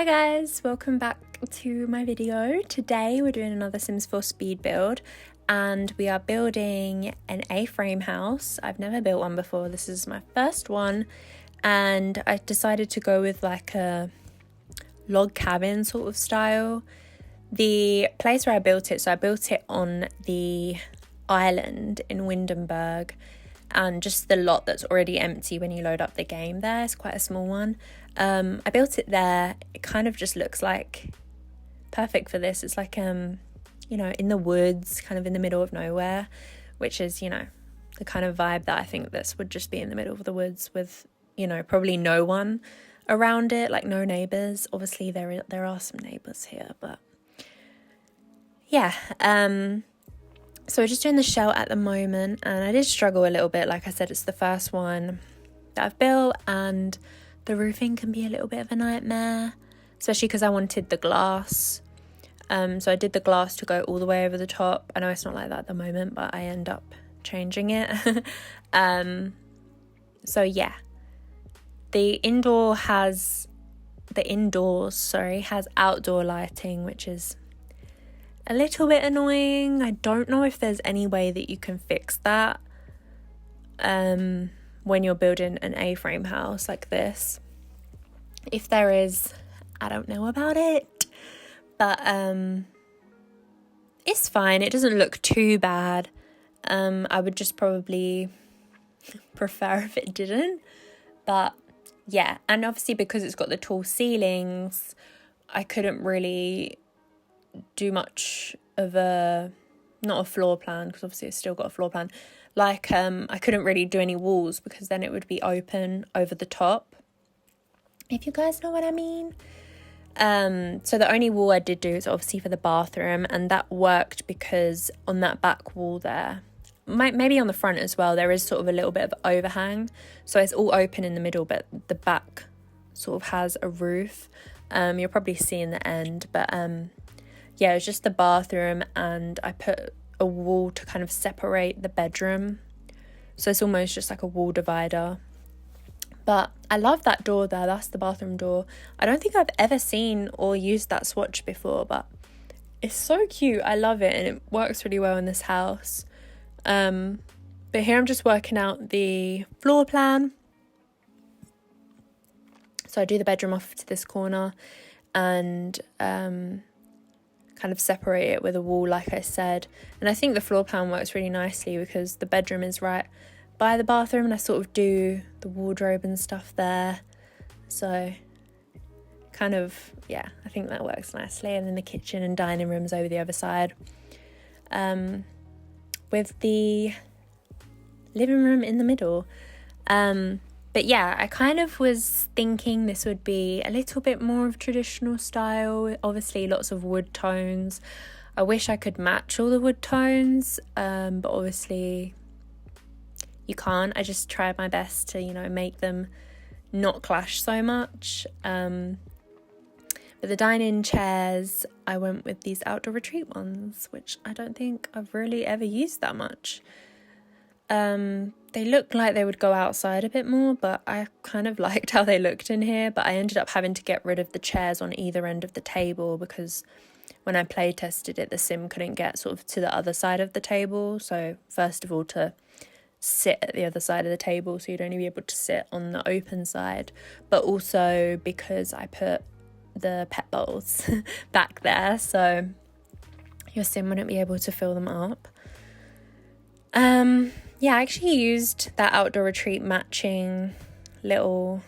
guys, welcome back to my video. Today we're doing another Sims 4 speed build and we are building an A-frame house. I've never built one before, this is my first one, and I decided to go with like a log cabin sort of style. The place where I built it, so I built it on the island in Windenburg, and just the lot that's already empty when you load up the game there. It's quite a small one. I built it there. It kind of just looks like perfect for this. It's like in the woods, kind of in the middle of nowhere, which is, the kind of vibe that I think this would just be in the middle of the woods with, probably no one around it, like no neighbours. Obviously there are some neighbours here, but yeah. So we're just doing the shell at the moment, and I did struggle a little bit. Like I said, it's the first one that I've built, and the roofing can be a little bit of a nightmare, especially because I wanted the glass. So I did the glass to go all the way over the top. I know it's not like that at the moment, but I end up changing it. So yeah, the indoors has outdoor lighting, which is a little bit annoying. I don't know if there's any way that you can fix that when you're building an A-frame house like this. If there is, I don't know about it, but it's fine. It doesn't look too bad. I would just probably prefer if it didn't, but yeah. And obviously because it's got the tall ceilings, I couldn't really do much of not a floor plan, because obviously it's still got a floor plan. Like I couldn't really do any walls because then it would be open over the top, if you guys know what I mean. So the only wall I did do is obviously for the bathroom, and that worked because on that back wall there, maybe on the front as well, there is sort of a little bit of overhang, so it's all open in the middle, but the back sort of has a roof. You'll probably see in the end, but yeah, it was just the bathroom, and I put a wall to kind of separate the bedroom. So it's almost just like a wall divider. But I love that door there. That's the bathroom door. I don't think I've ever seen or used that swatch before, but it's so cute. I love it, and it works really well in this house. But here I'm just working out the floor plan. So I do the bedroom off to this corner and kind of separate it with a wall, like I said. And I think the floor plan works really nicely because the bedroom is right by the bathroom, and I sort of do the wardrobe and stuff there. So kind of, yeah, I think that works nicely. And then the kitchen and dining rooms over the other side, with the living room in the middle. But yeah, I kind of was thinking this would be a little bit more of traditional style. Obviously lots of wood tones. I wish I could match all the wood tones, but obviously you can't. I just tried my best to, make them not clash so much. With the dining chairs, I went with these outdoor retreat ones, which I don't think I've really ever used that much. They looked like they would go outside a bit more, but I kind of liked how they looked in here. But I ended up having to get rid of the chairs on either end of the table because when I play tested it, the sim couldn't get sort of to the other side of the table. So first of all, to sit at the other side of the table, so you'd only be able to sit on the open side, but also because I put the pet bowls back there, so your sim wouldn't be able to fill them up. Yeah, I actually used that outdoor retreat matching little,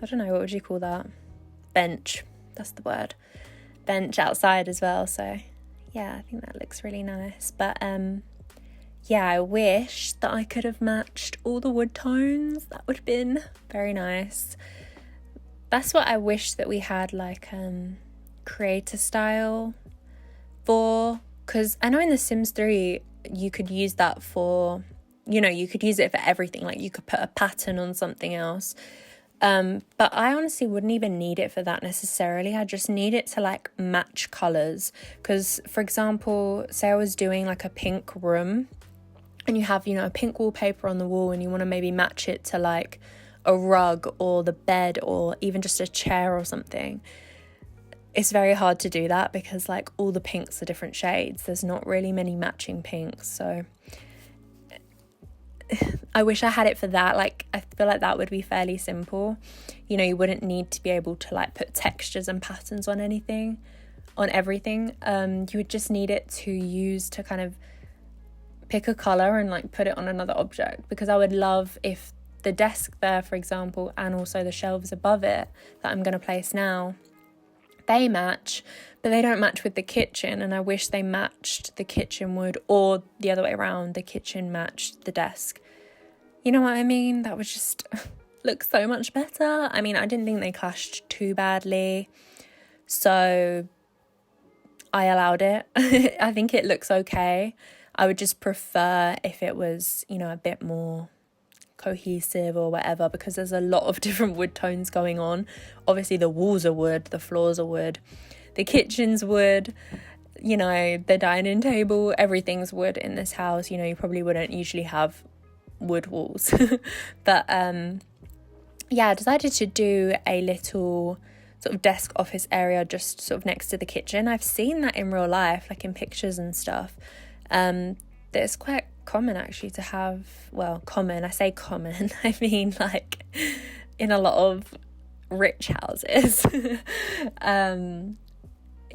I don't know, what would you call that? Bench, that's the word. Bench outside as well, so yeah, I think that looks really nice. But yeah, I wish that I could have matched all the wood tones. That would have been very nice. That's what I wish that we had, like creator style for, because I know in The Sims 3 you could use that for, you could use it for everything. Like you could put a pattern on something else. But I honestly wouldn't even need it for that necessarily. I just need it to like match colours. Because for example, say I was doing like a pink room and you have, a pink wallpaper on the wall and you want to maybe match it to like a rug or the bed or even just a chair or something. it's very hard to do that because like all the pinks are different shades. There's not really many matching pinks, so I wish I had it for that. Like, I feel like that would be fairly simple. You know, you wouldn't need to be able to like put textures and patterns on everything. You would just need it to use to kind of pick a color and like put it on another object, because I would love if the desk there, for example, and also the shelves above it that I'm going to place now, they match, but they don't match with the kitchen, and I wish they matched the kitchen would, or the other way around, the kitchen matched the desk. You know what I mean? That would just look so much better. I mean, I didn't think they clashed too badly, so I allowed it. I think it looks okay. I would just prefer if it was, you know, a bit more cohesive or whatever, because there's a lot of different wood tones going on. Obviously the walls are wood, the floors are wood, the kitchen's wood, you know, the dining table, everything's wood in this house. You know, you probably wouldn't usually have wood walls. But yeah, I decided to do a little sort of desk office area just sort of next to the kitchen. I've seen that in real life, like in pictures and stuff. It's quite common actually to have, well, common, I say common, I mean like in a lot of rich houses.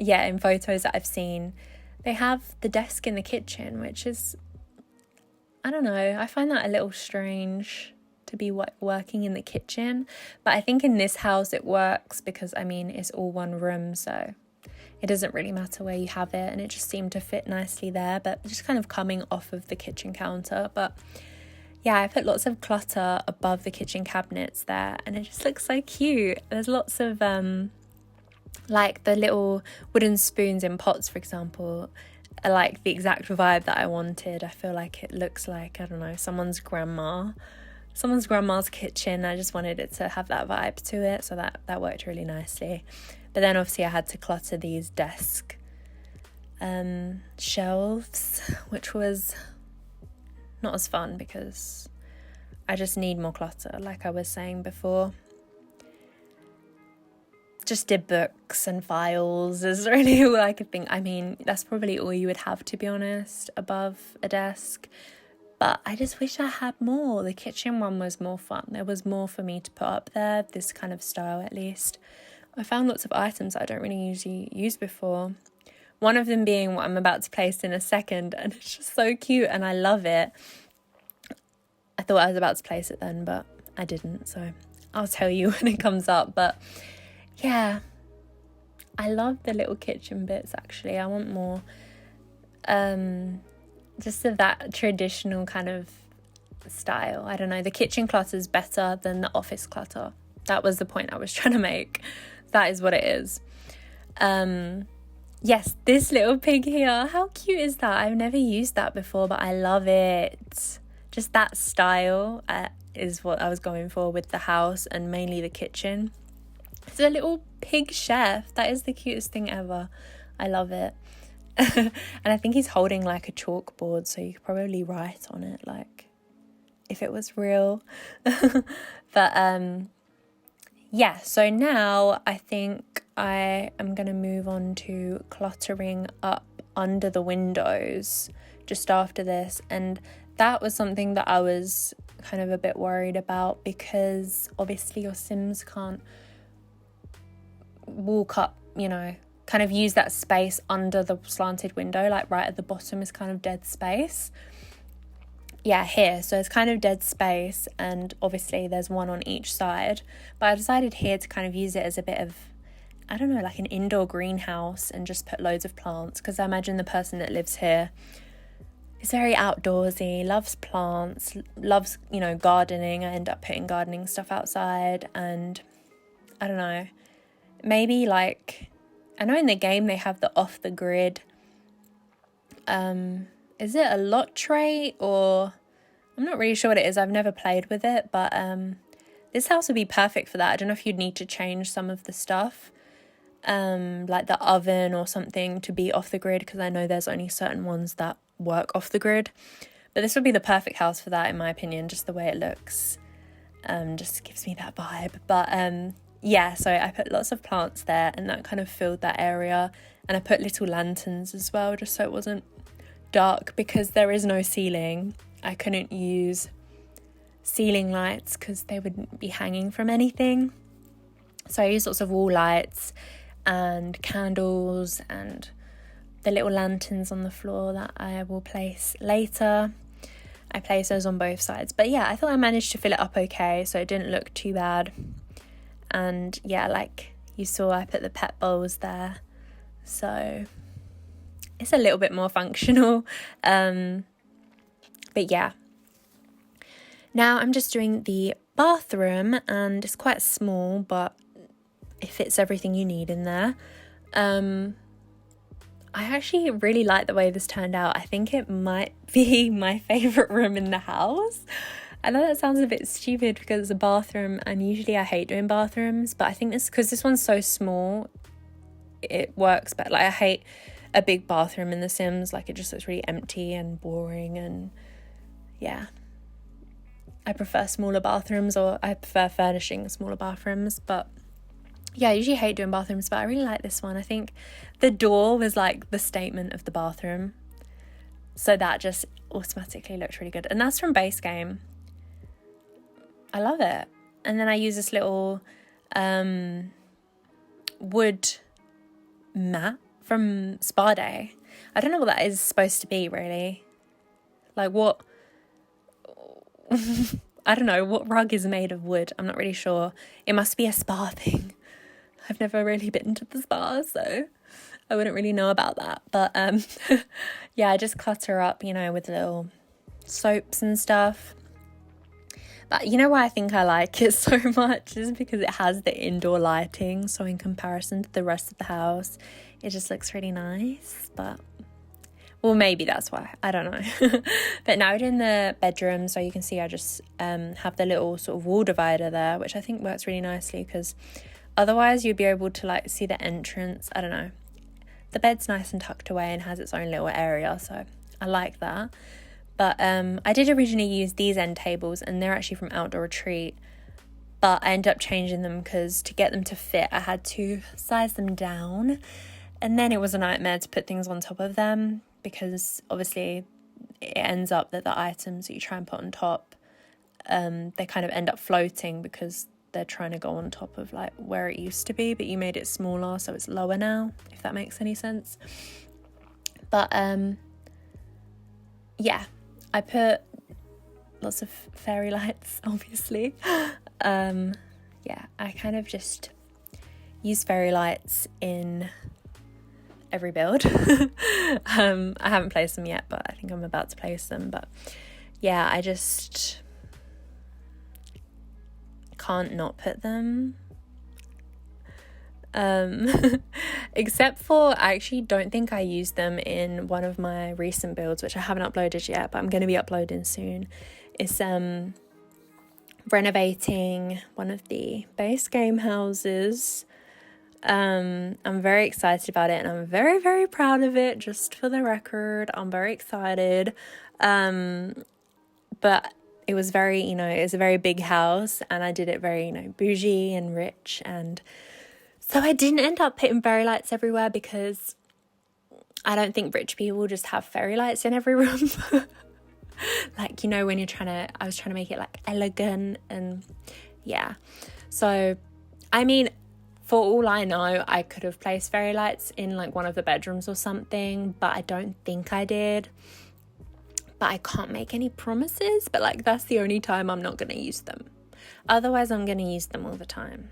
Yeah, in photos that I've seen, they have the desk in the kitchen, which is, I don't know, I find that a little strange to be working in the kitchen, but I think in this house it works because, I mean, it's all one room, so it doesn't really matter where you have it, and it just seemed to fit nicely there, but just kind of coming off of the kitchen counter. But yeah, I put lots of clutter above the kitchen cabinets there, and it just looks so cute. There's lots of like the little wooden spoons in pots, for example, are like the exact vibe that I wanted. I feel like it looks like, I don't know, someone's grandma's kitchen. I just wanted it to have that vibe to it, so that worked really nicely. But then obviously I had to clutter these desk shelves, which was not as fun because I just need more clutter, like I was saying before. Just did books and files is really all I could think. I mean, that's probably all you would have, to be honest, above a desk. But I just wish I had more. The kitchen one was more fun. There was more for me to put up there, this kind of style at least. I found lots of items that I don't really usually use before. One of them being what I'm about to place in a second, and it's just so cute and I love it. I thought I was about to place it then, but I didn't, so I'll tell you when it comes up. But yeah, I love the little kitchen bits actually. I want more just of that traditional kind of style. I don't know, the kitchen clutter is better than the office clutter. That was the point I was trying to make. That is what it is. Yes, this little pig here, how cute is that? I've never used that before, but I love it. Just that style is what I was going for with the house, and mainly the kitchen. It's a little pig chef. That is the cutest thing ever. I love it. And I think he's holding like a chalkboard, so you could probably write on it, like if it was real. But yeah, so now I think I am going to move on to cluttering up under the windows just after this. And that was something that I was kind of a bit worried about, because obviously your Sims can't walk up, you know, kind of use that space under the slanted window, like right at the bottom is kind of dead space. Yeah, here, so it's kind of dead space, and obviously there's one on each side, but I decided here to kind of use it as a bit of, I don't know, like an indoor greenhouse, and just put loads of plants, because I imagine the person that lives here is very outdoorsy, loves plants, loves, you know, gardening. I end up putting gardening stuff outside, and I don't know, maybe like, I know in the game they have the off the grid, is it a lot trait, or I'm not really sure what it is. I've never played with it, but this house would be perfect for that. I don't know if you'd need to change some of the stuff, like the oven or something, to be off the grid, because I know there's only certain ones that work off the grid. But this would be the perfect house for that, in my opinion. Just the way it looks just gives me that vibe. But yeah, so I put lots of plants there, and that kind of filled that area. And I put little lanterns as well, just so it wasn't dark, because there is no ceiling. I couldn't use ceiling lights because they wouldn't be hanging from anything. So I used lots of wall lights and candles and the little lanterns on the floor that I will place later. I placed those on both sides. But yeah, I thought I managed to fill it up okay, so it didn't look too bad. And yeah, like you saw, I put the pet bowls there, so it's a little bit more functional. But yeah, now I'm just doing the bathroom, and it's quite small, but it fits everything you need in there. I actually really like the way this turned out. I think it might be my favourite room in the house. I know that sounds a bit stupid because it's a bathroom, and usually I hate doing bathrooms, but I think this, because this one's so small, it works better. Like, I hate a big bathroom in The Sims. Like, it just looks really empty and boring, and yeah. I prefer smaller bathrooms, or I prefer furnishing smaller bathrooms, but yeah, I usually hate doing bathrooms, but I really like this one. I think the door was like the statement of the bathroom, so that just automatically looked really good. And that's from base game. I love it. And then I use this little wood mat from Spa Day. I don't know what that is supposed to be, really. Like, what I don't know what rug is made of wood. I'm not really sure. It must be a spa thing. I've never really been to the spa, so I wouldn't really know about that. But yeah, I just clutter up, you know, with little soaps and stuff. But you know why I think I like it so much is because it has the indoor lighting. So in comparison to the rest of the house, it just looks really nice. But, well, maybe that's why. I don't know. But now we're in the bedroom. So you can see I just have the little sort of wall divider there, which I think works really nicely, because otherwise you'd be able to like see the entrance. I don't know. The bed's nice and tucked away and has its own little area. So I like that. But I did originally use these end tables, and they're actually from Outdoor Retreat. But I ended up changing them because to get them to fit, I had to size them down. And then it was a nightmare to put things on top of them, because obviously it ends up that the items that you try and put on top, they kind of end up floating because they're trying to go on top of like where it used to be, but you made it smaller, so it's lower now, if that makes any sense. But yeah, I put lots of fairy lights, obviously. Yeah, I kind of just use fairy lights in every build. I haven't placed them yet, but I think I'm about to place them. But yeah, I just can't not put them. Except for, I actually don't think I used them in one of my recent builds, which I haven't uploaded yet, but I'm going to be uploading soon. It's renovating one of the base game houses. I'm very excited about it, and I'm very, very proud of it, just for the record. I'm very excited. But it was very, you know, it was a very big house, and I did it very, you know, bougie and rich, and so I didn't end up putting fairy lights everywhere, because I don't think rich people just have fairy lights in every room. Like, you know, when I was trying to make it like elegant, and yeah. So, I mean, for all I know, I could have placed fairy lights in like one of the bedrooms or something, but I don't think I did. But I can't make any promises, but like that's the only time I'm not going to use them. Otherwise, I'm going to use them all the time.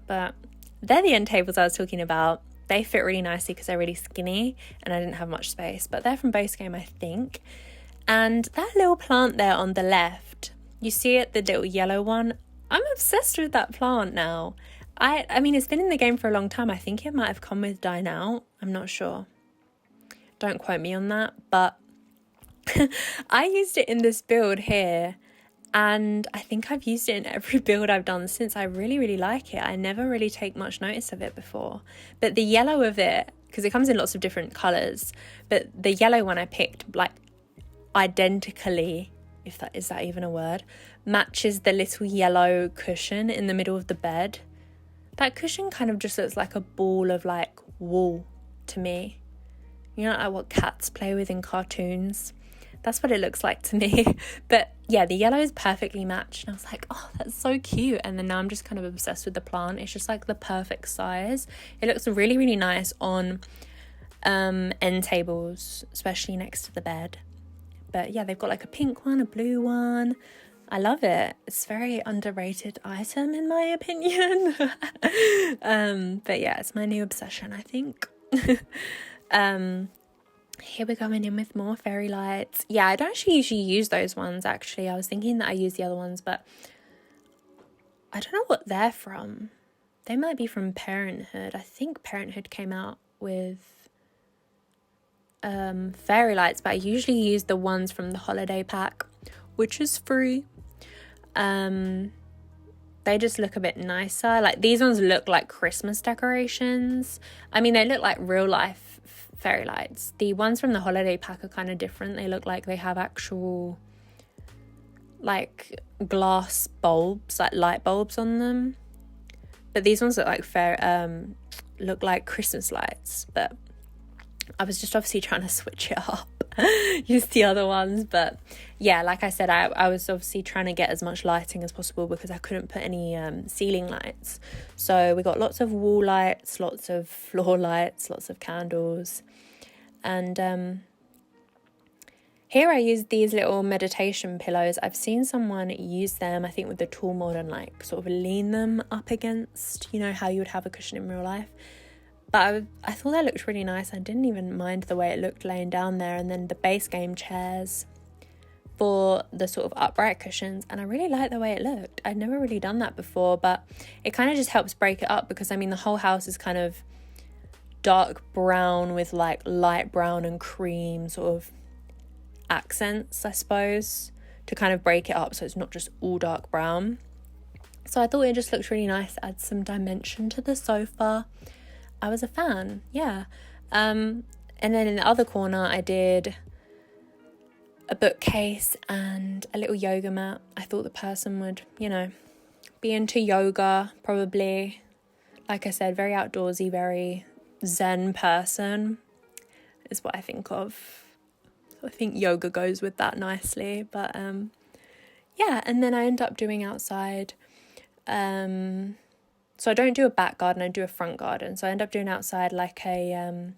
But they're the end tables I was talking about. They fit really nicely because they're really skinny, and I didn't have much space, but they're from base game, I think. And that little plant there on the left, you see it, the little yellow one? I'm obsessed with that plant now. I mean, it's been in the game for a long time. I think it might have come with Dine Out. I'm not sure. Don't quote me on that, but I used it in this build here, and I think I've used it in every build I've done since. I really, really like it. I never really take much notice of it before. But the yellow of it, because it comes in lots of different colours, but the yellow one I picked, like, identically, is that even a word, matches the little yellow cushion in the middle of the bed. That cushion kind of just looks like a ball of like wool to me. You know, like what cats play with in cartoons. That's what it looks like to me. But yeah, the yellow is perfectly matched. And I was like, oh, that's so cute. And then now I'm just kind of obsessed with the plant. It's just like the perfect size. It looks really, really nice on end tables, especially next to the bed. But yeah, they've got like a pink one, a blue one. I love it. It's a very underrated item in my opinion. But yeah, it's my new obsession, I think. Here we're going in with more fairy lights. Yeah, I don't actually usually use those ones, actually. I was thinking that I use the other ones, but I don't know what they're from. They might be from Parenthood. I think Parenthood came out with fairy lights, but I usually use the ones from the holiday pack, which is free. They just look a bit nicer. Like, these ones look like Christmas decorations. I mean, they look like real life fairy lights. The ones from the holiday pack are kind of different. They look like they have actual like glass bulbs, like light bulbs on them. But these ones look like Christmas lights. But I was just obviously trying to switch it up, use the other ones. But yeah, like I said, I was obviously trying to get as much lighting as possible because I couldn't put any ceiling lights. So we got lots of wall lights, lots of floor lights, lots of candles. And here I used these little meditation pillows. I've seen someone use them, I think with the tool mod, and like sort of lean them up against, you know, how you would have a cushion in real life. But I thought that looked really nice. I didn't even mind the way it looked laying down there. And then the base game chairs for the sort of upright cushions. And I really like the way it looked. I'd never really done that before, but it kind of just helps break it up because, I mean, the whole house is kind of dark brown with like light brown and cream sort of accents, I suppose, to kind of break it up so it's not just all dark brown. So I thought it just looked really nice, add some dimension to the sofa. I was a fan, yeah. And then in the other corner, I did a bookcase and a little yoga mat. I thought the person would, you know, be into yoga, probably. Like I said, very outdoorsy, very zen person is what I think of. I think yoga goes with that nicely. But yeah, and then I end up doing outside. So I don't do a back garden, I do a front garden. So I end up doing outside like a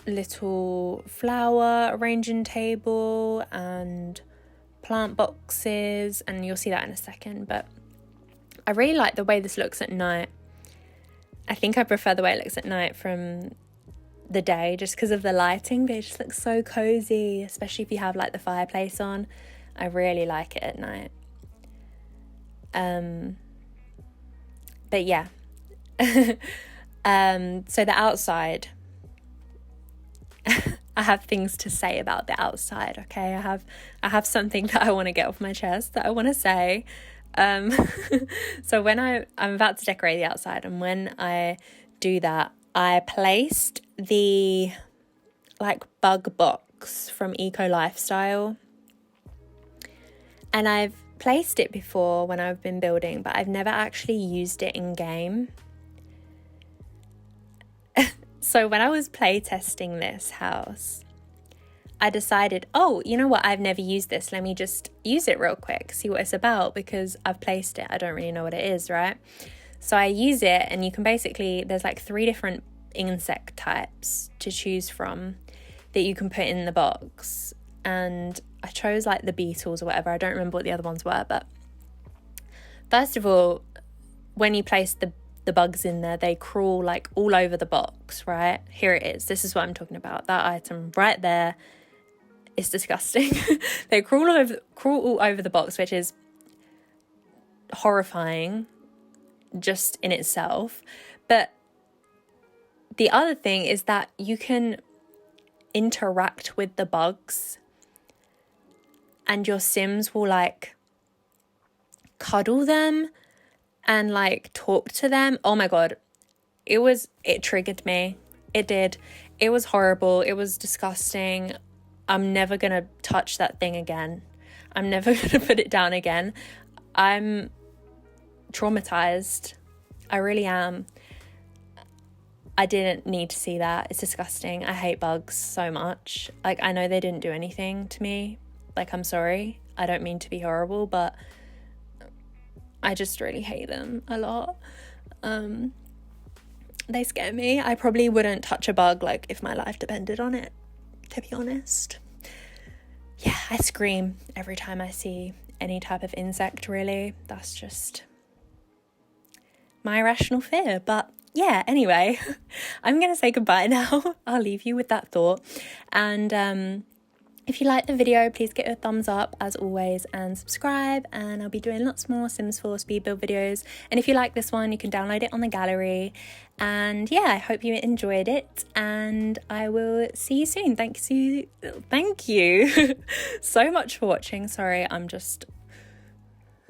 little flower arranging table and plant boxes, and you'll see that in a second. But I really like the way this looks at night. I think I prefer the way it looks at night from the day just because of the lighting, but it just looks so cozy, especially if you have like the fireplace on. I really like it at night. But yeah, so the outside, I have things to say about the outside, okay? I have something that I want to get off my chest that I want to say. So when I'm about to decorate the outside, and when I do that, I placed the like bug box from Eco Lifestyle, and I've placed it before when I've been building, but I've never actually used it in game. So when I was playtesting this house, I decided, oh, you know what, I've never used this, let me just use it real quick, see what it's about, because I've placed it, I don't really know what it is, right? So I use it, and you can basically, there's like 3 different insect types to choose from that you can put in the box, and I chose like the beetles or whatever. I don't remember what the other ones were, but first of all, when you place the bugs in there, they crawl like all over the box, right? Here it is. This is what I'm talking about. That item right there is disgusting. They crawl all over the box, which is horrifying just in itself. But the other thing is that you can interact with the bugs, and your Sims will like cuddle them and like talk to them. Oh my God. It triggered me. It did. It was horrible. It was disgusting. I'm never going to touch that thing again. I'm never going to put it down again. I'm traumatized I really am. I didn't need to see that. It's disgusting. I hate bugs so much. Like, I know they didn't do anything to me. Like, I'm sorry. I don't mean to be horrible, but I just really hate them a lot. They scare me. I probably wouldn't touch a bug, like, if my life depended on it, to be honest. Yeah, I scream every time I see any type of insect, really. That's just my irrational fear. But yeah, anyway, I'm going to say goodbye now. I'll leave you with that thought. And if you like the video, please get a thumbs up as always and subscribe, and I'll be doing lots more Sims 4 speed build videos. And if you like this one, you can download it on the gallery. And yeah, I hope you enjoyed it, and I will see you soon. Thank you so much for watching. Sorry, I'm just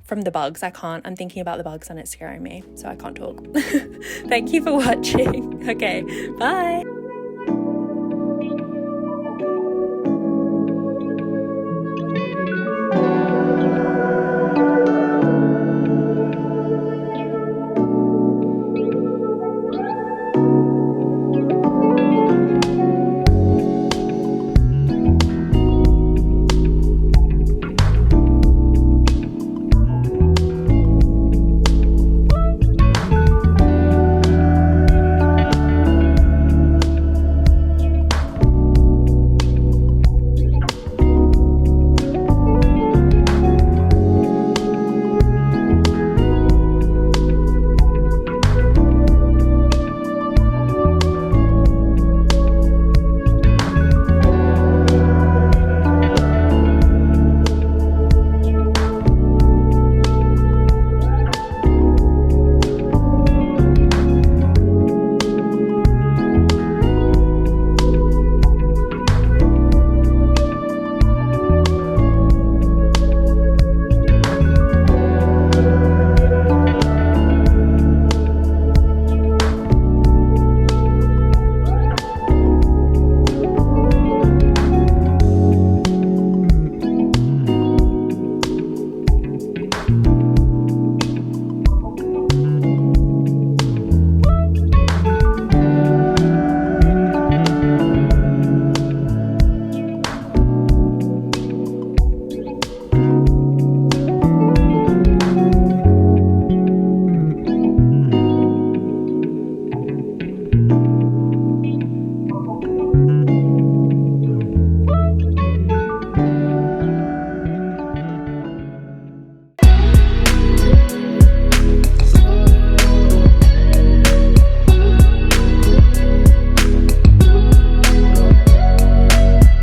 from the bugs. I'm thinking about the bugs and it's scaring me, so I can't talk. Thank you for watching. Okay, bye.